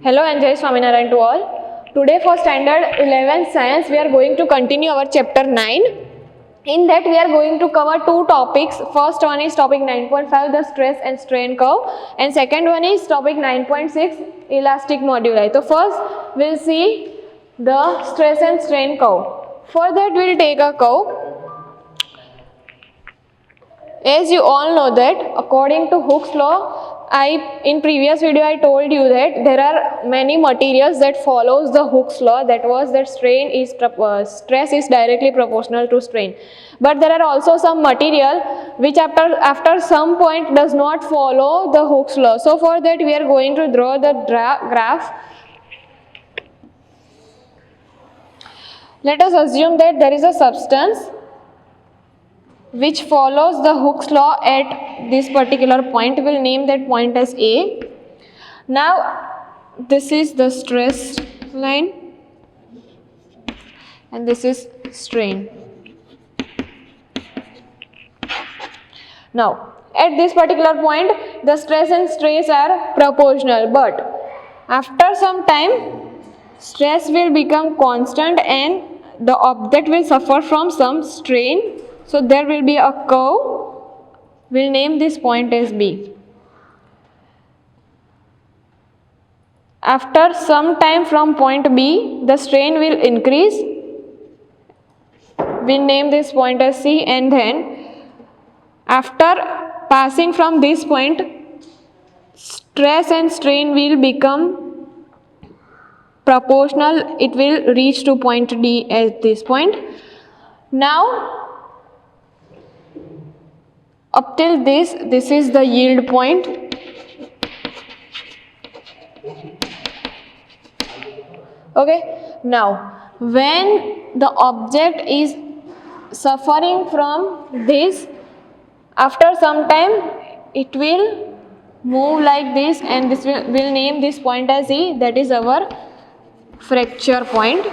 Hello and Jai Swaminarayan to all. Today for standard 11 science we are going to continue our chapter 9. In that we are going to cover two topics. First one is topic 9.5 the stress and strain curve and second one is topic 9.6 elastic moduli. So first we'll see the stress and strain curve. For that we'll take a curve. As you all know that according to Hooke's law, in previous video I told you that there are many materials that follows the Hooke's law, that was that stress is directly proportional to strain. But there are also some material which after some point does not follow the Hooke's law. So for that we are going to draw the graph. Let us assume that there is a substance which follows the Hooke's law at this particular point. We'll name that point as A. Now this is the stress line and this is strain. Now at this particular point the stress and strain are proportional, but after some time stress will become constant and the object will suffer from some strain. So there will be a curve. We'll name this point as B. After some time from point B, the strain will increase. We'll name this point as C, and then after passing from this point, stress and strain will become proportional. It will reach to point D at this point. Now up till this is the yield point. Okay, now when the object is suffering from this, after some time it will move like this, and this will name this point as E, that is our fracture point.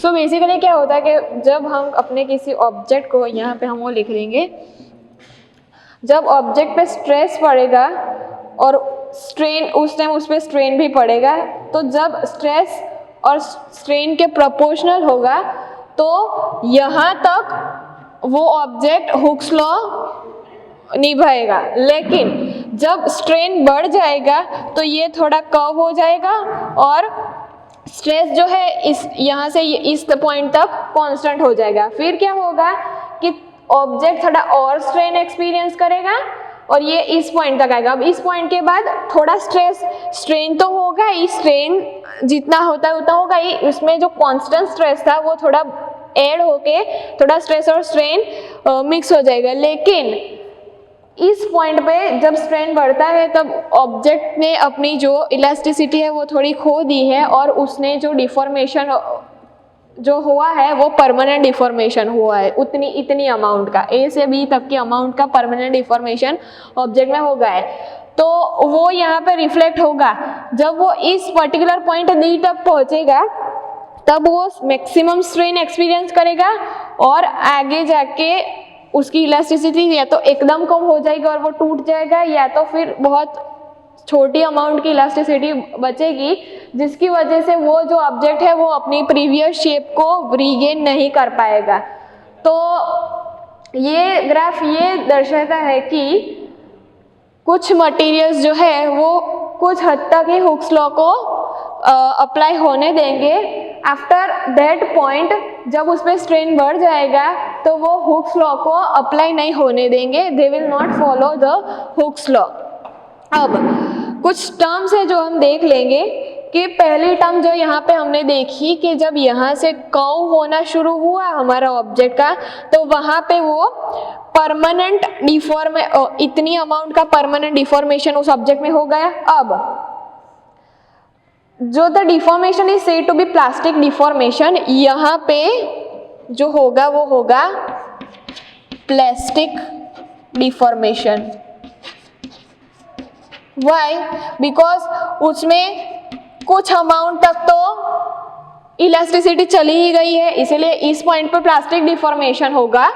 तो basically क्या होता है कि जब हम अपने किसी object को, यहाँ पे हम वो लिख लेंगे, जब ऑब्जेक्ट पे स्ट्रेस पड़ेगा और स्ट्रेन उस टाइम उस पर स्ट्रेन भी पड़ेगा, तो जब स्ट्रेस और स्ट्रेन के प्रोपोर्शनल होगा तो यहाँ तक वो ऑब्जेक्ट हुक्स लॉ निभाएगा. लेकिन जब स्ट्रेन बढ़ जाएगा तो ये थोड़ा कर्व हो जाएगा और स्ट्रेस जो है इस यहाँ से इस पॉइंट तक कांस्टेंट हो जाएगा. फिर क्या होगा कि ऑब्जेक्ट थोड़ा और स्ट्रेन एक्सपीरियंस करेगा और ये इस पॉइंट तक आएगा. अब इस पॉइंट के बाद थोड़ा स्ट्रेन तो होगा ही, स्ट्रेन जितना होता है उतना होगा ही, उसमें जो कांस्टेंट स्ट्रेस था वो थोड़ा ऐड होके थोड़ा स्ट्रेस और स्ट्रेन मिक्स हो जाएगा. लेकिन इस पॉइंट पे जब स्ट्रेन बढ़ता है तब ऑब्जेक्ट ने अपनी जो इलास्टिसिटी है वो थोड़ी खो दी है और उसने जो डिफॉर्मेशन जो हुआ है वो परमानेंट डिफॉर्मेशन हुआ है. इतनी अमाउंट का, ए से बी तक की अमाउंट का परमानेंट डिफॉर्मेशन ऑब्जेक्ट में हो गया है. तो वो यहाँ पे रिफ्लेक्ट होगा. जब वो इस पर्टिकुलर पॉइंट डी तक पहुँचेगा तब वो मैक्सिमम स्ट्रेन एक्सपीरियंस करेगा और आगे जाके उसकी इलास्टिसिटी या तो एकदम कम हो जाएगी और वो टूट जाएगा, या तो फिर बहुत छोटी अमाउंट की इलास्टिसिटी बचेगी, जिसकी वजह से वो जो ऑब्जेक्ट है वो अपनी प्रीवियस शेप को रीगेन नहीं कर पाएगा. तो ये ग्राफ ये दर्शाता है कि कुछ मटेरियल्स जो है वो कुछ हद तक ही हुक्स लॉ को अप्लाई होने देंगे. आफ्टर दैट पॉइंट जब उस पर स्ट्रेन बढ़ जाएगा तो वो हुक्स लॉ को अप्लाई नहीं होने देंगे. They will not follow the Hooke's law. अब कुछ टर्म्स है जो हम देख लेंगे कि पहली टर्म जो यहाँ पे हमने देखी कि जब यहाँ से कर्व होना शुरू हुआ हमारा ऑब्जेक्ट का तो वहाँ पे वो परमानेंट इतनी अमाउंट का परमानेंट डिफॉर्मेशन उस ऑब्जेक्ट में हो गया. अब जो the deformation is said to be plastic deformation, यहाँ पे जो होगा वो होगा प्लास्टिक डिफॉर्मेशन. वाई? बिकॉज उसमें कुछ अमाउंट तक तो इलास्टिसिटी चली ही गई है, इसीलिए इस पॉइंट पर प्लास्टिक डिफॉर्मेशन होगा.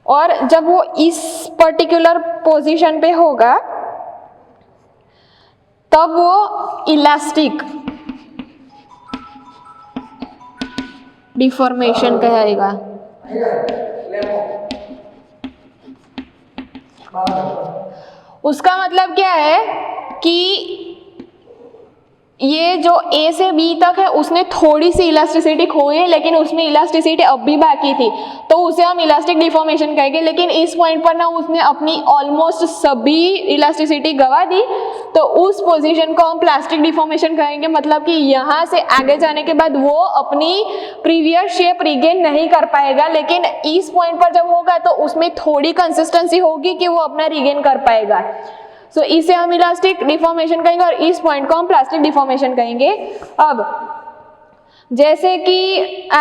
और जब वो इस पर्टिकुलर पोजीशन पे होगा तब वो इलास्टिक डिफॉर्मेशन कहेगा। उसका मतलब क्या है कि ये जो A से B तक है उसने थोड़ी सी इलास्टिसिटी खोई है, लेकिन उसमें इलास्टिसिटी अब भी बाकी थी, तो उसे हम इलास्टिक डिफॉर्मेशन कहेंगे। लेकिन इस पॉइंट पर ना उसने अपनी ऑलमोस्ट सभी इलास्टिसिटी गवा दी, तो उस पोजीशन को हम प्लास्टिक डिफॉर्मेशन कहेंगे। मतलब कि यहाँ से आगे जाने के बाद वो अपनी प्रीवियस शेप रिगेन नहीं कर पाएगा, लेकिन इस पॉइंट पर जब होगा तो उसमें थोड़ी कंसिस्टेंसी होगी कि वो अपना रिगेन कर पाएगा। सो इसे हम इलास्टिक डिफॉर्मेशन कहेंगे और इस पॉइंट को हम प्लास्टिक डिफॉर्मेशन कहेंगे। अब जैसे कि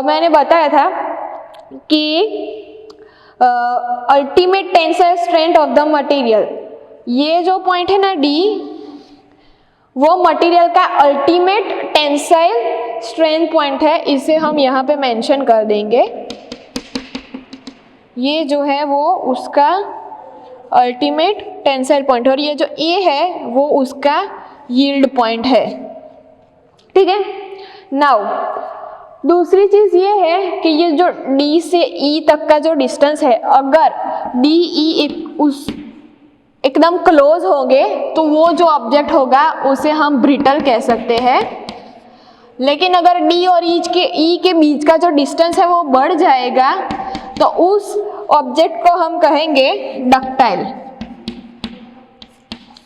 मैंने बताया था कि ultimate tensile strength of the material, ये जो पॉइंट है ना D, वो मटेरियल का अल्टीमेट टेंसाइल स्ट्रेंथ पॉइंट है। इसे हम यहाँ पे मेंशन कर देंगे। ये जो है वो उसका अल्टीमेट टेंसाइल पॉइंट, और ये जो A है वो उसका यील्ड पॉइंट है। ठीक है। नाउ दूसरी चीज ये है कि ये जो D से E तक का जो डिस्टेंस है, अगर DE एकदम क्लोज होंगे तो वो जो ऑब्जेक्ट होगा उसे हम ब्रिटल कह सकते हैं। लेकिन अगर D और E के बीच का जो डिस्टेंस है वो बढ़ जाएगा तो उस ऑब्जेक्ट को हम कहेंगे डक्टाइल।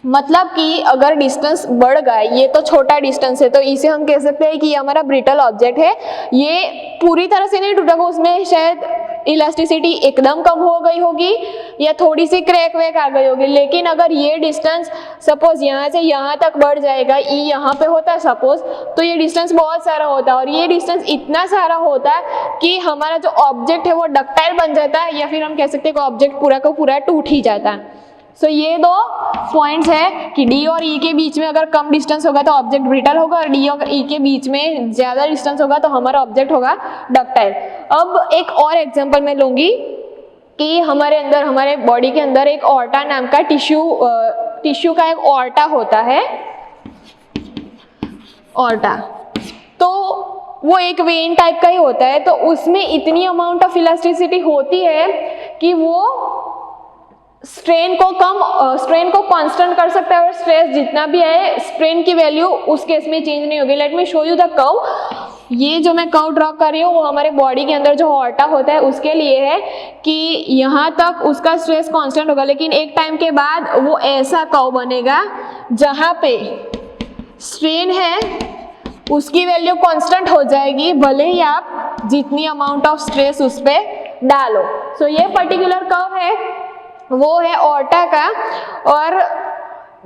मतलब कि अगर डिस्टेंस बढ़ गया, ये तो छोटा डिस्टेंस है, तो इसे हम कह सकते हैं कि ये हमारा ब्रिटल ऑब्जेक्ट है। ये पूरी तरह से नहीं टूटेगा, उसमें शायद इलास्टिसिटी एकदम कम हो गई होगी या थोड़ी सी क्रैक वैक आ गई होगी। लेकिन अगर ये डिस्टेंस सपोज यहाँ से यहाँ तक बढ़ जाएगा, E यहाँ पे होता है सपोज, तो ये डिस्टेंस बहुत सारा होता है, और ये डिस्टेंस इतना सारा होता है कि हमारा जो ऑब्जेक्ट है वो डक्टाइल बन जाता है, या फिर हम कह सकते हैं कि ऑब्जेक्ट पूरा का पूरा टूट ही जाता है। सो ये दो पॉइंट्स है कि D और E के बीच में अगर कम डिस्टेंस होगा तो ऑब्जेक्ट ब्रिटल होगा, और D और E के बीच में ज़्यादा डिस्टेंस होगा तो हमारा ऑब्जेक्ट होगा डक्टाइल। अब एक और एग्जांपल मैं लूँगी कि हमारे अंदर, हमारे बॉडी के अंदर एक ऑर्टा नाम का टिश्यू का एक ऑर्टा होता है, ऑर्टा। तो वो एक वेन टाइप का ही होता है, तो उसमें इतनी अमाउंट ऑफ इलास्टिसिटी होती है कि वो स्ट्रेन को कांस्टेंट कर सकता है, और स्ट्रेस जितना भी है स्ट्रेन की वैल्यू उस केस में चेंज नहीं होगी। Let me show you the curve. ये जो मैं कर्व ड्रॉ कर रही हूँ वो हमारे बॉडी के अंदर जो ऑर्टा होता है उसके लिए है कि यहाँ तक उसका स्ट्रेस कांस्टेंट होगा, लेकिन एक टाइम के बाद वो ऐसा कर्व बनेगा जहाँ पे स्ट्रेन है उसकी वैल्यू कांस्टेंट हो जाएगी, भले ही आप जितनी अमाउंट ऑफ स्ट्रेस उस पर डालो। सो ये पर्टिकुलर कर्व है, वो है ऑर्टा का। और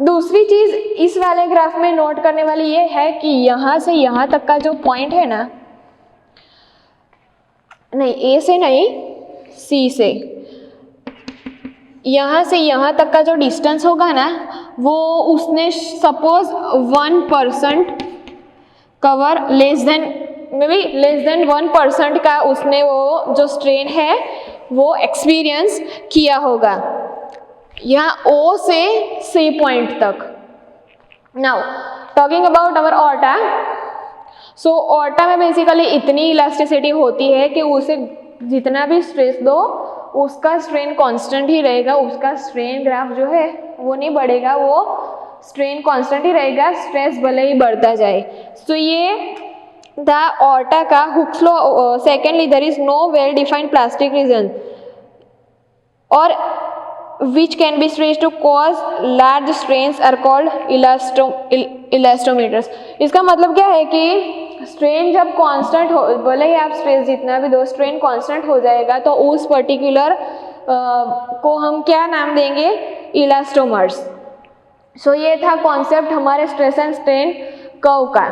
दूसरी चीज इस वाले ग्राफ में नोट करने वाली ये है कि यहाँ से यहाँ तक का जो पॉइंट है ना, नहीं A से नहीं C से, यहाँ से यहाँ तक का जो डिस्टेंस होगा ना, वो उसने सपोज 1% कवर, लेस देन 1% का उसने वो जो स्ट्रेन है वो एक्सपीरियंस किया होगा, यहाँ O से C पॉइंट तक। Now talking about our aorta, so aorta में बेसिकली इतनी इलास्टिसिटी होती है कि उसे जितना भी स्ट्रेस दो उसका स्ट्रेन कांस्टेंट ही रहेगा, उसका स्ट्रेन ग्राफ जो है वो नहीं बढ़ेगा, वो स्ट्रेन कांस्टेंट ही रहेगा, स्ट्रेस भले ही बढ़ता जाए। सो ये द ऑर्टा का Hooke's law. Secondly, there is no well defined plastic region और which can be stretched to cause large strains are called elastometers। इसका मतलब क्या है कि स्ट्रेन जब कांस्टेंट हो, भले ही आप स्ट्रेस जितना भी दो, स्ट्रेन कांस्टेंट हो जाएगा तो उस पर्टिकुलर को हम क्या नाम देंगे, इलास्टोमर्स। सो ये था कॉन्सेप्ट हमारे स्ट्रेस एंड स्ट्रेन कर्व का।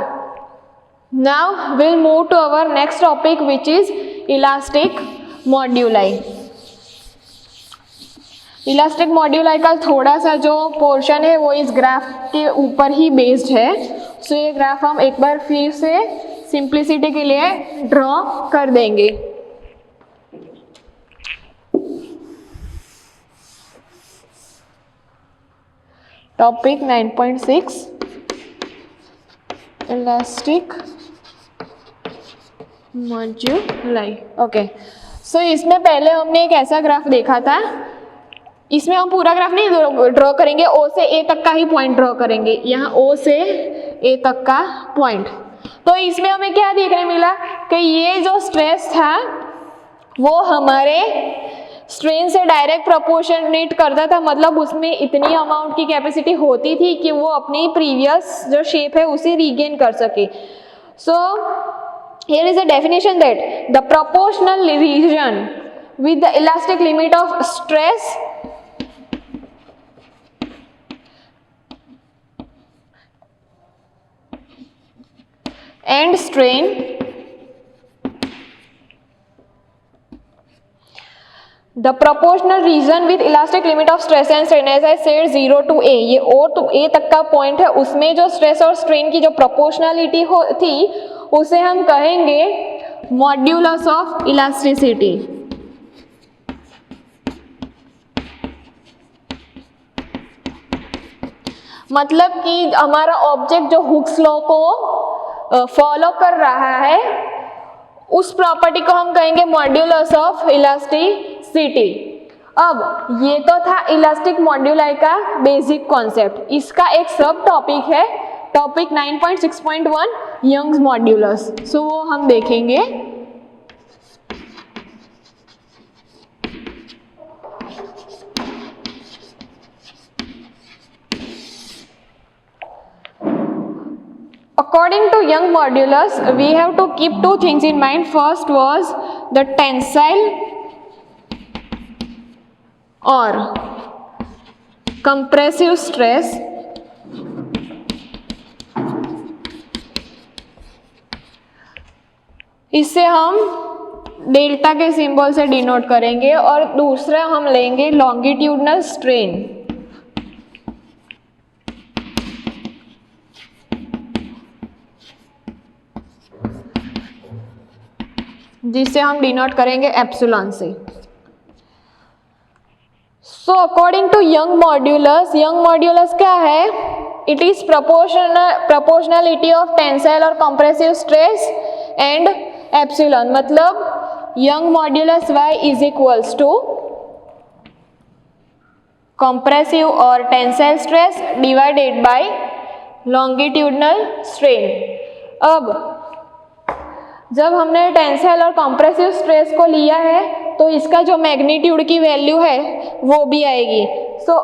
Now will move to our next topic which is elastic moduli. Elastic moduli का थोड़ा सा जो पोर्शन है वो इस ग्राफ के ऊपर ही बेस्ड है। सो ये ग्राफ हम एक बार फिर से सिंप्लिसिटी के लिए ड्रॉ कर देंगे। Topic 9.6 elastic moduli. Okay, so इसमें पहले हमने एक ऐसा ग्राफ देखा था, इसमें हम पूरा ग्राफ नहीं ड्रॉ करेंगे, ओ से ए तक का ही पॉइंट ड्रॉ करेंगे, यहाँ ओ से ए तक का पॉइंट। तो इसमें हमें क्या देखने मिला कि ये जो स्ट्रेस था वो हमारे स्ट्रेन से डायरेक्ट प्रोपोर्शनेट करता था, मतलब उसमें इतनी अमाउंट की कैपेसिटी होती थी कि वो अपनी प्रीवियस जो शेप है उसे रीगेन कर सके। So here is a definition that the proportional region with the elastic limit of stress and strain the proportional region with elastic limit of stress and strain, as I said 0 to a, ये O to a तक का point है, उसमें जो stress और strain की जो proportionality थी उसे हम कहेंगे मॉड्यूलस ऑफ इलास्टिसिटी। मतलब कि हमारा ऑब्जेक्ट जो हुक्स लॉ को फॉलो कर रहा है उस प्रॉपर्टी को हम कहेंगे मॉड्यूलस ऑफ इलास्टिसिटी। अब ये तो था इलास्टिक मॉड्यूलाई का बेसिक कॉन्सेप्ट, इसका एक सब टॉपिक है टॉपिक 9.6.1 यंग्स मॉड्यूलस, सो वो हम देखेंगे। According to Young modulus, we have to keep two things in mind. First was the tensile or compressive stress, इसे हम डेल्टा के सिंबल से डिनोट करेंगे, और दूसरा हम लेंगे लॉन्गिट्यूडनल स्ट्रेन, जिसे हम डिनोट करेंगे एप्सिलॉन से। So according to Young modulus क्या है? It is proportionality of tensile और कंप्रेसिव स्ट्रेस एंड एप्सिलॉन, मतलब Young modulus y is equals to compressive और tensile stress divided by longitudinal strain. अब जब हमने टेंसाइल और कंप्रेसिव स्ट्रेस को लिया है तो इसका जो मैग्नीट्यूड की वैल्यू है वो भी आएगी। सो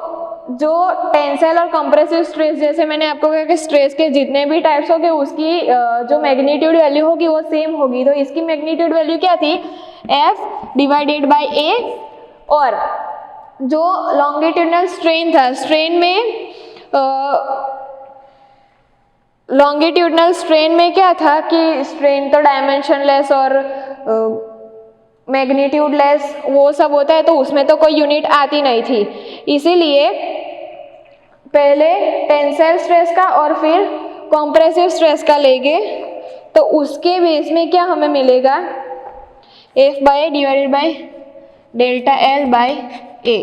जो टेंसाइल और कंप्रेसिव स्ट्रेस, जैसे मैंने आपको कहा कि स्ट्रेस के जितने भी टाइप्स होंगे उसकी जो मैग्नीट्यूड वैल्यू होगी वो सेम होगी, तो इसकी मैग्नीट्यूड वैल्यू क्या थी? F divided by A। और जो लॉन्गिट्यूडनल स्ट्रेन था, स्ट्रेन में लॉन्गिट्यूडनल स्ट्रेन में क्या था कि स्ट्रेन तो डायमेंशनलेस और मैग्नीट्यूडलेस वो सब होता है, तो उसमें तो कोई यूनिट आती नहीं थी, इसीलिए पहले टेंसाइल स्ट्रेस का और फिर कंप्रेसिव स्ट्रेस का लेंगे, तो उसके बेस में क्या हमें मिलेगा? F by divided by delta L by A।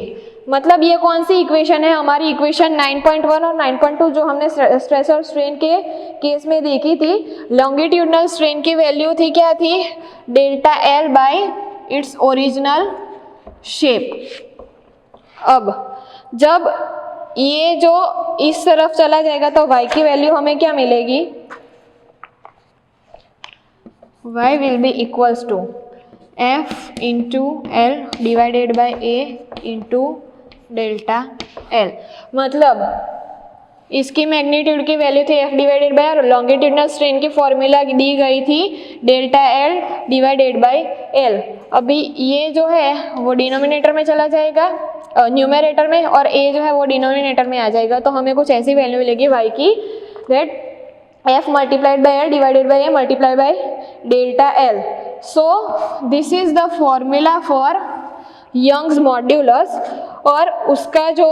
मतलब ये कौन सी इक्वेशन है? हमारी इक्वेशन 9.1 और 9.2 जो हमने स्ट्रेस और स्ट्रेन के केस में देखी थी। लॉन्गिट्यूडनल स्ट्रेन की वैल्यू थी क्या थी? Delta L bye its original shape. अब जब ये जो इस तरफ चला जाएगा तो y की वैल्यू हमें क्या मिलेगी? y will be equals to F into L divided by A into delta L। मतलब इसकी मैग्नीट्यूड की वैल्यू थी F डिवाइडेड बाय, और लॉन्गिट्यूडनल स्ट्रेन की फॉर्मूला दी गई थी delta L divided by L। अभी ये जो है वो डिनोमिनेटर में चला जाएगा, न्यूमरेटर में, और A जो है वो डिनोमिनेटर में आ जाएगा, तो हमें कुछ ऐसी वैल्यू मिलेगी y की, that F multiplied by L divided by A multiply by delta L। So this is the formula for Young's modulus. और उसका जो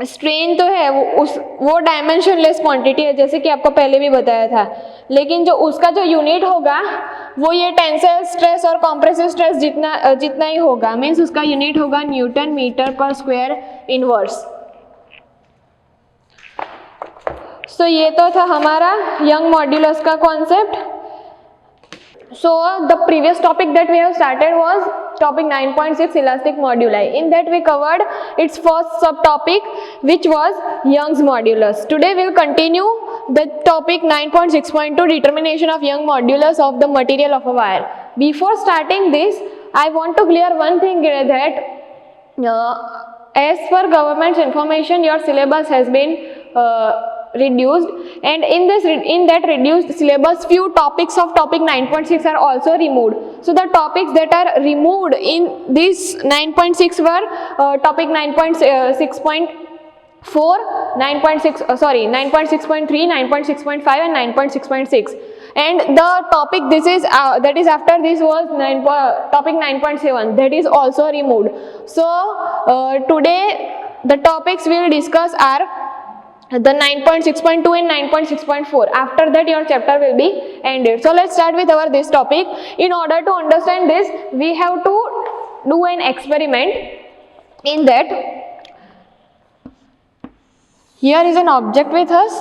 स्ट्रेन तो है वो डायमेंशनलेस क्वांटिटी है, जैसे कि आपको पहले भी बताया था, लेकिन जो उसका जो यूनिट होगा वो ये टेंसाइल स्ट्रेस और कंप्रेसिव स्ट्रेस जितना ही होगा, मीन्स उसका यूनिट होगा न्यूटन मीटर पर स्क्वायर इनवर्स। सो ये तो था हमारा यंग मॉड्यूलस का concept. So the previous topic that we have started was topic 9.6 elastic moduli. In that we covered its first subtopic, which was Young's modulus. Today we will continue the topic 9.6.2 determination of Young modulus of the material of a wire. Before starting this, I want to clear one thing that as per government's information, your syllabus has been reduced, and in that reduced syllabus few topics of topic 9.6 are also removed. So the topics that are removed in this 9.6 were topic 9.6.4, 9.6.3, 9.6.5 and 9.6.6, and the topic this is that is after this was topic 9.7, that is also removed. So today the topics we will discuss are the 9.6.2 and 9.6.4. After that your chapter will be ended. So let's start with our this topic. In order to understand this, we have to do an experiment. In that, here is an object with us,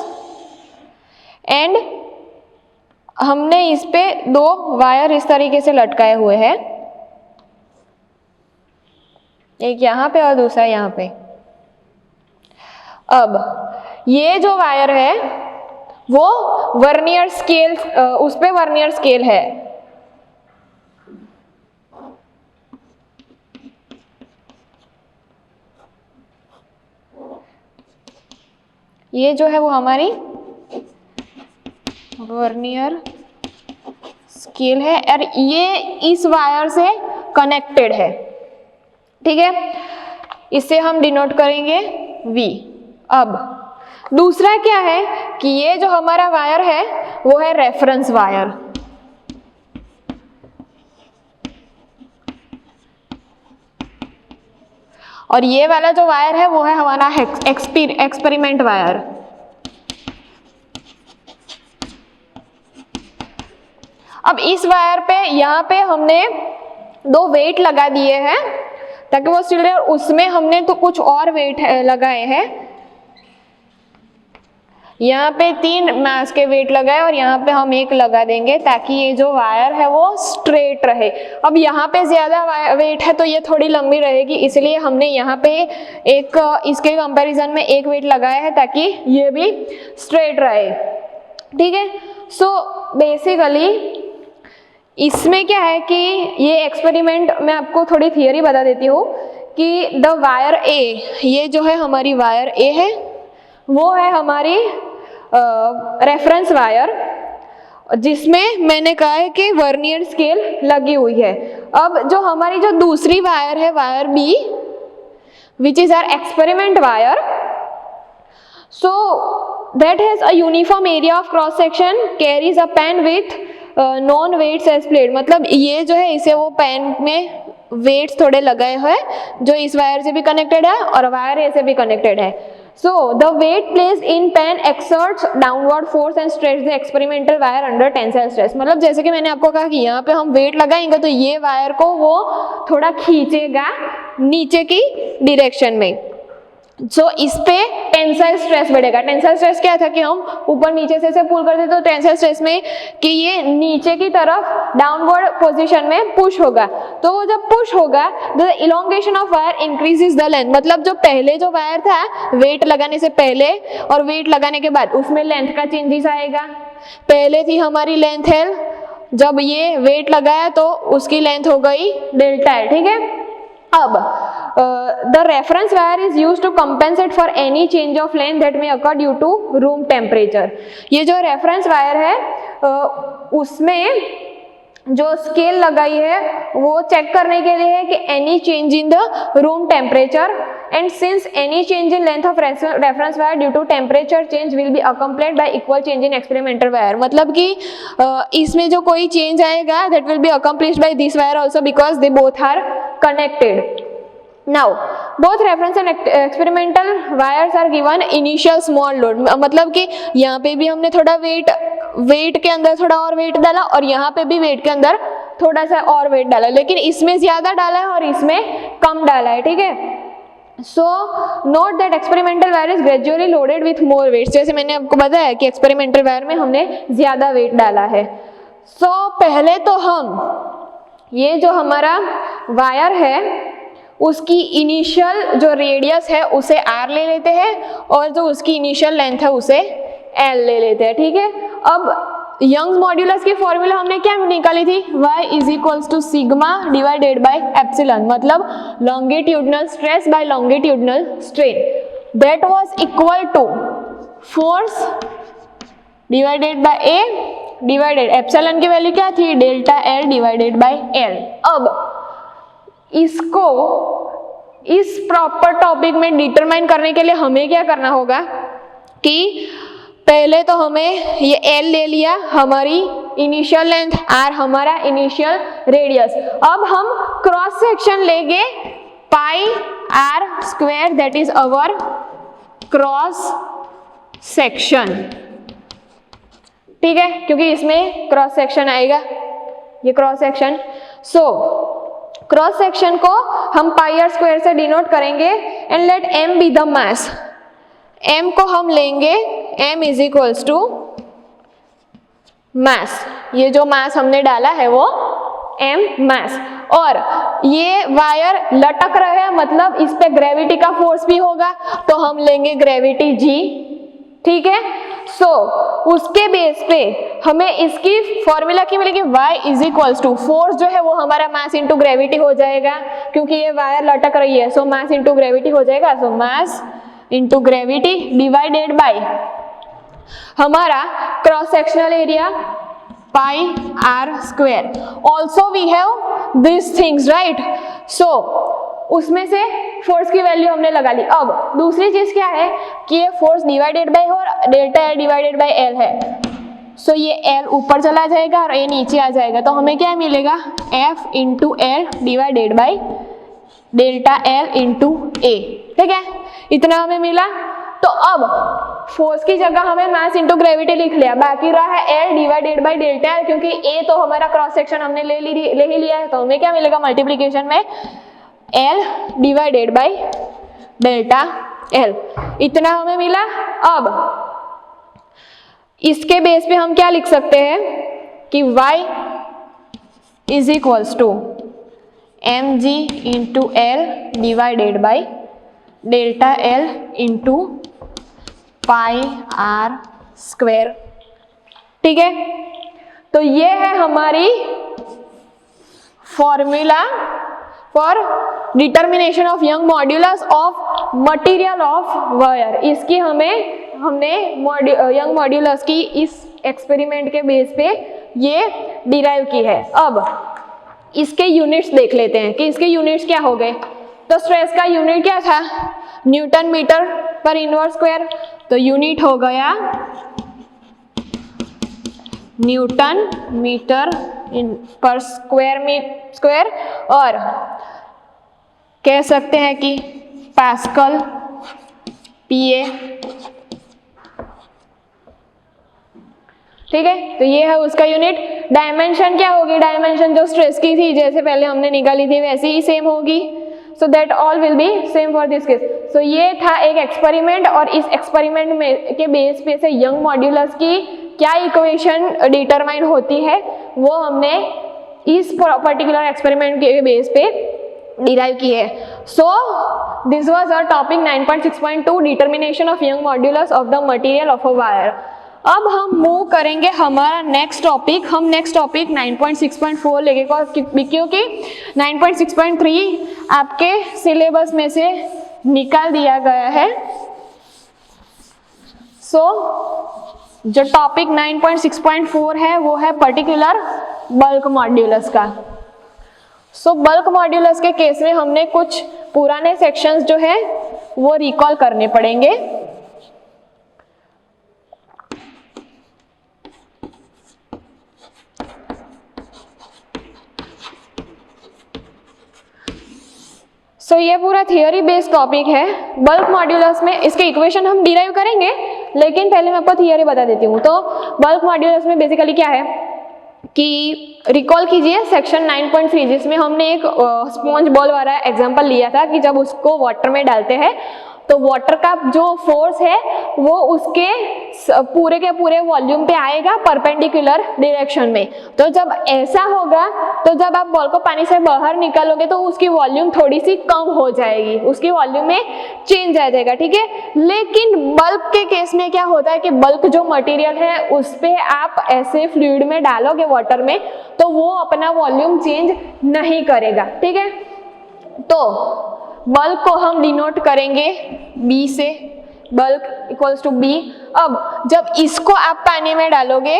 and हमने इस पे दो wire इस तरीके से लटकाए हुए हैं, एक यहाँ पे और दूसरा यहाँ पे. अब ये जो वायर है वो वर्नियर स्केल, उस पे वर्नियर स्केल है. ये जो है वो हमारी वर्नियर स्केल है और ये इस वायर से कनेक्टेड है. ठीक है, इससे हम डिनोट करेंगे V. अब दूसरा क्या है कि ये जो हमारा वायर है वो है रेफरेंस वायर. और ये वाला जो वायर है वो है हमारा एक्सपेरिमेंट वायर. अब इस वायर पे यहाँ पे हमने दो वेट लगा दिए हैं ताकि वो स्टिल रहे, और उसमें हमने तो कुछ और वेट लगाए हैं. यहाँ पे 3 मास के वेट लगाए और यहाँ पे हम एक लगा देंगे ताकि ये जो वायर है वो स्ट्रेट रहे. अब यहाँ पे ज्यादा वेट है तो ये थोड़ी लंबी रहेगी, इसलिए हमने यहाँ पे एक इसके कंपैरिजन में एक वेट लगाया है ताकि ये भी स्ट्रेट रहे. ठीक है. सो बेसिकली इसमें क्या है कि ये एक्सपेरिमेंट मैं आपको थोड़ी थियरी बता देती हूँ कि द वायर ए, ये जो है हमारी वायर ए है, वो है हमारी रेफरेंस वायर जिसमें मैंने कहा है कि वर्नियर स्केल लगी हुई है. अब जो हमारी जो दूसरी वायर है, wire B, which is our experiment wire, so that has a uniform area of cross section, carries a pan with known weights as plate. मतलब ये जो है इसे वो पेन में वेट्स थोड़े लगाए हुए जो इस वायर से भी कनेक्टेड है और वायर ए से भी कनेक्टेड है. So the weight placed in pen exerts downward force and stretch the experimental wire under tensile stress. मतलब जैसे कि मैंने आपको कहा कि यहाँ पे हम वेट लगाएंगे तो ये वायर को वो थोड़ा खींचेगा नीचे की डायरेक्शन में. सो इस पे टेंसाइल स्ट्रेस बढ़ेगा. टेंसाइल स्ट्रेस क्या था कि हम ऊपर नीचे से पुल करते तो टेंसाइल स्ट्रेस में कि ये नीचे की तरफ डाउनवर्ड पोजीशन में पुश होगा. तो वो जब पुश होगा the elongation of wire increases the length. मतलब जो पहले जो वायर था वेट लगाने से पहले और वेट लगाने के बाद उसमें लेंथ का चेंजेस आएगा. पहले थी हमारी लेंथ L, जब ये वेट लगाया तो उसकी लेंथ हो गई डेल्टा L. ठीक है. अब the reference wire is used to compensate for any change of length that may occur due to room temperature. ये जो reference wire है उसमें जो स्केल लगाई है वो चेक करने के लिए है कि any change in the room temperature, and since any change in length of reference wire due to temperature change will be accompanied by equal change in experimental wire. मतलब कि इसमें जो कोई change आएगा that will be accomplished by this wire also because they both are connected. Now both reference and experimental wires are given initial small load. मतलब कि यहाँ पे भी हमने थोड़ा वेट के अंदर थोड़ा और वेट डाला और यहाँ पे भी वेट के अंदर थोड़ा सा और वेट डाला, लेकिन इसमें ज्यादा डाला है और इसमें कम डाला है. ठीक है. So note that experimental wire is gradually loaded with more weights, जैसे मैंने आपको बताया कि एक्सपेरिमेंटल वायर में हमने ज़्यादा वेट डाला है। सो पहले तो हम ये जो हमारा वायर है उसकी इनिशियल जो रेडियस है उसे r ले लेते हैं और जो उसकी इनिशियल लेंथ है उसे l ले लेते हैं, ठीक है। अब यंग्स मॉड्यूलस की फॉर्मूला हमने क्या निकाली थी, y is equals to sigma divided by epsilon, मतलब longitudinal stress by longitudinal strain, that was equal to force divided by a divided epsilon की वैल्यू क्या थी, delta l divided by l। अब इसको इस प्रॉपर टॉपिक में determine करने के लिए हमें क्या करना होगा कि पहले तो हमें ये L ले लिया, हमारी इनिशियल लेंथ R हमारा इनिशियल रेडियस। अब हम क्रॉस सेक्शन लेंगे pi R square, that is our cross section, ठीक है, क्योंकि इसमें क्रॉस सेक्शन आएगा, ये cross section. So cross section को हम पाई R स्क्वायर से डिनोट करेंगे and let M be the mass. M को हम लेंगे, M is equals to mass, ये जो मास हमने डाला है वो M मास, और ये वायर लटक रहा है मतलब इस पे ग्रेविटी का फोर्स भी होगा, तो हम लेंगे ग्रेविटी G, ठीक है। सो उसके बेस पे हमें इसकी फॉर्मूला की मिलेगी y is equals to force जो है वो हमारा मास इंटू ग्रेविटी हो जाएगा, क्योंकि ये वायर लटक रही है, सो मास इंटू ग्रेविटी हो जाएगा, so mass into gravity divided by हमारा cross sectional area pi R square. Also we have this things, right. So उसमें से फोर्स की वैल्यू हमने लगा ली। अब दूसरी चीज क्या है कि ये फोर्स डिवाइडेड बाय और delta L divided by L है, सो ये L ऊपर चला जाएगा और A नीचे आ जाएगा, तो हमें क्या मिलेगा F into L divided by delta L into A, ठीक है, इतना हमें मिला। तो अब फोर्स की जगह हमें मास इंटू ग्रेविटी लिख लिया, बाकी रहा है L divided by delta L, क्योंकि A तो हमारा क्रॉस सेक्शन हमने ले ही लिया है, तो हमें क्या मिलेगा मल्टीप्लीकेशन में L divided by delta L, इतना हमें मिला। अब इसके बेस पे हम क्या लिख सकते हैं कि y is equals to mg into L divided by delta L into pi R square, ठीक है। तो ये है हमारी formula for determination of Young modulus of material of wire. इसकी हमने यंग मॉड्यूलस की इस एक्सपेरिमेंट के बेस पे ये डिराइव की है। अब इसके यूनिट्स देख लेते हैं कि इसके यूनिट्स क्या हो गए। तो स्ट्रेस का यूनिट क्या था, न्यूटन मीटर पर इनवर्स स्क्वायर, तो यूनिट हो गया न्यूटन मीटर पर स्क्वायर, और कह सकते हैं कि पास्कल PA, ठीक है। तो ये है उसका यूनिट। डायमेंशन क्या होगी, डायमेंशन जो स्ट्रेस की थी जैसे पहले हमने निकाली थी वैसे ही सेम होगी, so that all will be same for this case. So ये था एक एक्सपेरिमेंट, और इस एक्सपेरिमेंट में के बेस पे से यंग मॉड्यूलस की क्या इक्वेशन डिटरमाइन होती है वो हमने इस पर्टिकुलर एक्सपेरिमेंट के बेस पे डिराइव की है। So this was our topic 9.6.2 determination of Young modulus of the material of a wire. अब हम मूव करेंगे हमारा नेक्स्ट टॉपिक, हम नेक्स्ट टॉपिक 9.6.4 लेंगे, क्योंकि 9.6.3 आपके सिलेबस में से निकाल दिया गया है। सो जो टॉपिक 9.6.4 है वो है पर्टिकुलर बल्क मॉड्यूलस का। सो बल्क मॉड्यूलस के केस में हमने कुछ पुराने सेक्शंस जो है वो रिकॉल करने पड़ेंगे। सो ये पूरा थियोरी बेस्ड टॉपिक है। बल्क मॉड्यूलस में इसके इक्वेशन हम डिराइव करेंगे, लेकिन पहले मैं आपको थियोरी बता देती हूँ। तो बल्क मॉड्यूलस में बेसिकली क्या है कि रिकॉल कीजिए सेक्शन 9.3 जिसमें हमने एक स्पॉन्ज बॉल वाला एग्जांपल लिया था कि जब उसको वाटर में डालते हैं तो वाटर का जो फोर्स है वो उसके पूरे के पूरे वॉल्यूम पे आएगा परपेंडिकुलर डायरेक्शन में। तो जब ऐसा होगा तो जब आप बॉल को पानी से बाहर निकालोगे तो उसकी वॉल्यूम थोड़ी सी कम हो जाएगी, उसकी वॉल्यूम में चेंज आ जाएगा, ठीक है। लेकिन बल्क के केस में क्या होता है कि बल्क जो मटेरियल है उस पे आप ऐसे फ्लूइड में डालोगे वाटर में तो वो अपना वॉल्यूम चेंज नहीं करेगा, ठीक है। तो बल्क को हम डिनोट करेंगे B से, बल्क इक्वल्स टू B। अब जब इसको आप पानी में डालोगे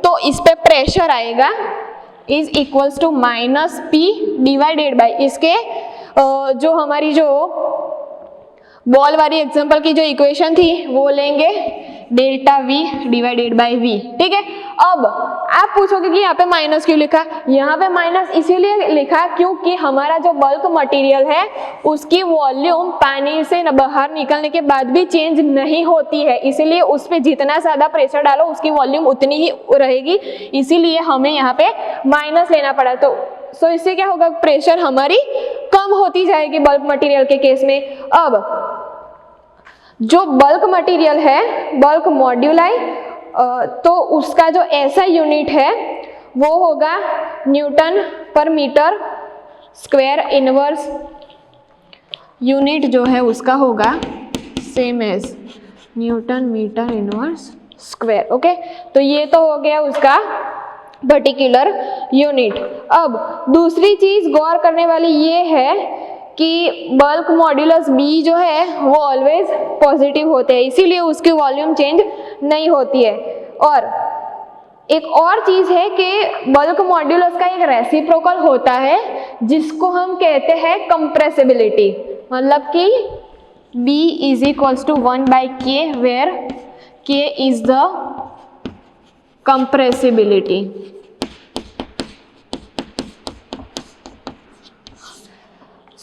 तो इस पे प्रेशर आएगा is equals to minus P divided by इसके जो हमारी जो बॉल वाली एग्जांपल की जो इक्वेशन थी वो लेंगे delta V divided by V, ठीक है। अब आप पूछोगे कि यहाँ पे माइनस क्यों लिखा? यहाँ पे माइनस इसीलिए लिखा क्योंकि हमारा जो बल्क मटेरियल है उसकी वॉल्यूम पानी से बाहर निकलने के बाद भी चेंज नहीं होती है, इसीलिए उस पर जितना ज़्यादा प्रेशर डालो उसकी वॉल्यूम उतनी ही रहेगी, इसीलिए हमें यहाँ पे माइनस लेना पड़ा। तो इससे क्या होगा, प्रेशर हमारी कम होती जाएगी बल्क मटेरियल के केस में। अब जो बल्क मटेरियल है बल्क मॉड्यूलाई तो उसका जो ऐसा यूनिट है वो होगा न्यूटन पर मीटर स्क्वायर इनवर्स, यूनिट जो है उसका होगा same as newton metre inverse square, okay. तो ये तो हो गया उसका पर्टिकुलर यूनिट। अब दूसरी चीज गौर करने वाली ये है कि बल्क मॉड्यूलस B जो है वो ऑलवेज पॉजिटिव होते हैं, इसीलिए उसकी वॉल्यूम चेंज नहीं होती है। और एक और चीज है कि बल्क मॉड्यूलस का एक रेसिप्रोकल होता है जिसको हम कहते हैं कंप्रेसिबिलिटी, मतलब कि B is equals to 1/K where K is the compressibility.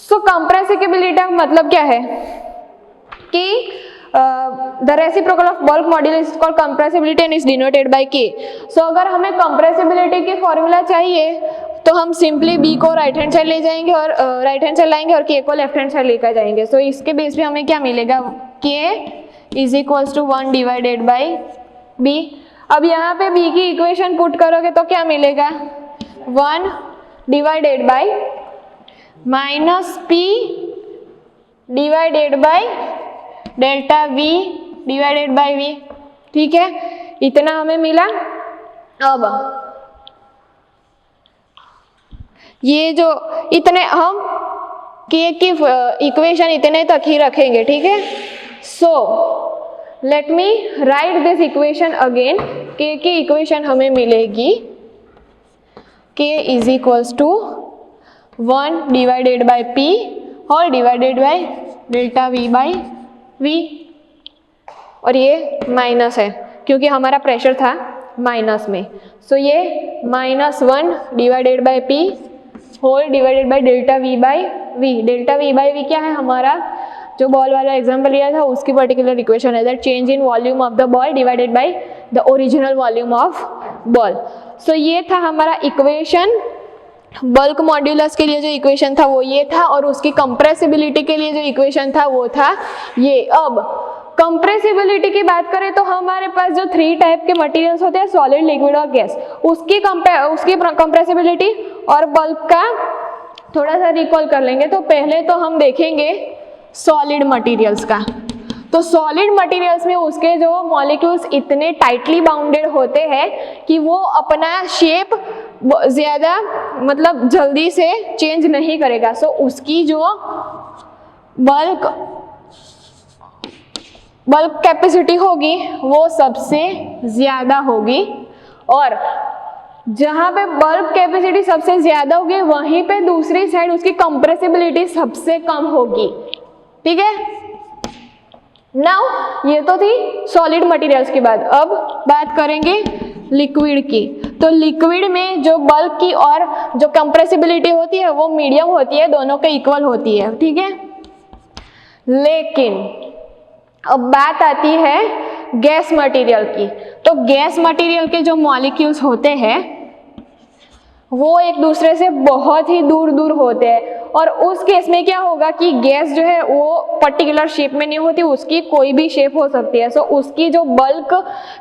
So compressibility का मतलब क्या है कि the reciprocal of bulk modulus is called compressibility and is denoted by K। So अगर हमें कंप्रेसिबिलिटी की फॉर्मूला चाहिए तो हम सिंपली B को राइट हैंड साइड ले जाएंगे और राइट हैंड साइड लाएंगे और K को लेफ्ट हैंड साइड लेकर जाएंगे। सो इसके बेस पे हमें क्या मिलेगा, K is equals to 1 divided by B। अब यहाँ पे B की इक्वेशन पुट करोगे तो क्या मिलेगा, 1 divided bye minus P divided by delta V divided by V, ठीक है। इतना हमें मिला। अब ये जो इतने हम K की इक्वेशन इतने तक ही रखेंगे, ठीक है। So let me write this equation again. K की इक्वेशन हमें मिलेगी K is equals to 1 divided by P whole divided by delta V by V, और ये माइनस है क्योंकि हमारा प्रेशर था माइनस में। सो ये -1 divided by P whole divided by delta V by V। Delta V by V क्या है, हमारा जो बॉल वाला एग्जाम्पल लिया था उसकी पर्टिकुलर इक्वेशन है, that change in volume of the ball divided by the original volume of ball. So ये था हमारा इक्वेशन, बल्क मॉड्यूलस के लिए जो इक्वेशन था वो ये था, और उसकी कंप्रेसिबिलिटी के लिए जो इक्वेशन था वो था ये। अब कंप्रेसिबिलिटी की बात करें तो हमारे पास जो 3 टाइप के मटेरियल्स होते हैं, सॉलिड, लिक्विड और गैस, उसकी कंप्रेसिबिलिटी और बल्क का थोड़ा सा रिकॉल कर लेंगे। तो पहले तो हम देखेंगे सॉलिड मटेरियल्स का। तो सॉलिड मटेरियल्स में उसके जो मॉलिक्यूल्स इतने टाइटली बाउंडेड होते हैं कि वो अपना शेप ज़्यादा मतलब जल्दी से चेंज नहीं करेगा। सो उसकी जो बल्क कैपेसिटी होगी वो सबसे ज़्यादा होगी, और जहाँ पे बल्क कैपेसिटी सबसे ज़्यादा होगी वहीं पे दूसरी साइड उसकी कंप्रेसिबिलिटी सबसे कम होगी, ठीक है। नाउ ये तो थी सॉलिड मटेरियल्स की बात। अब बात करेंगे लिक्विड की। तो लिक्विड में जो बल्क की और जो कंप्रेसिबिलिटी होती है वो मीडियम होती है, दोनों के इक्वल होती है, ठीक है। लेकिन अब बात आती है गैस मटेरियल की। तो गैस मटेरियल के जो मॉलिक्यूल्स होते हैं वो एक दूसरे से बहुत ही दूर दूर होते हैं, और उस केस में क्या होगा कि गैस जो है वो पर्टिकुलर शेप में नहीं होती, उसकी कोई भी शेप हो सकती है। सो उसकी जो बल्क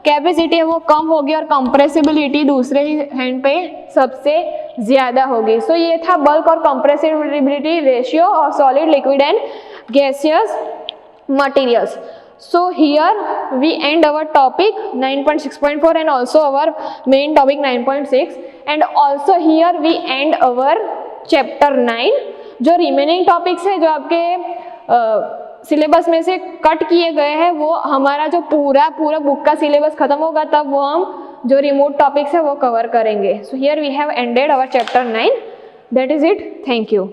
कैपेसिटी है वो कम होगी और कंप्रेसिबिलिटी दूसरे ही हैंड पे सबसे ज़्यादा होगी। सो ये था बल्क और compressibility ratio of solid, liquid and gaseous materials. So here we end our topic 9.6.4 and also our main topic 9.6, and also here we end our chapter 9. जो रिमेनिंग टॉपिक्स है जो आपके सिलेबस में से कट किए गए हैं, वो हमारा जो पूरा बुक का सिलेबस खत्म होगा तब वो हम जो रिमोट टॉपिक्स है वो कवर करेंगे. So here we have ended our chapter 9. That is it. Thank you.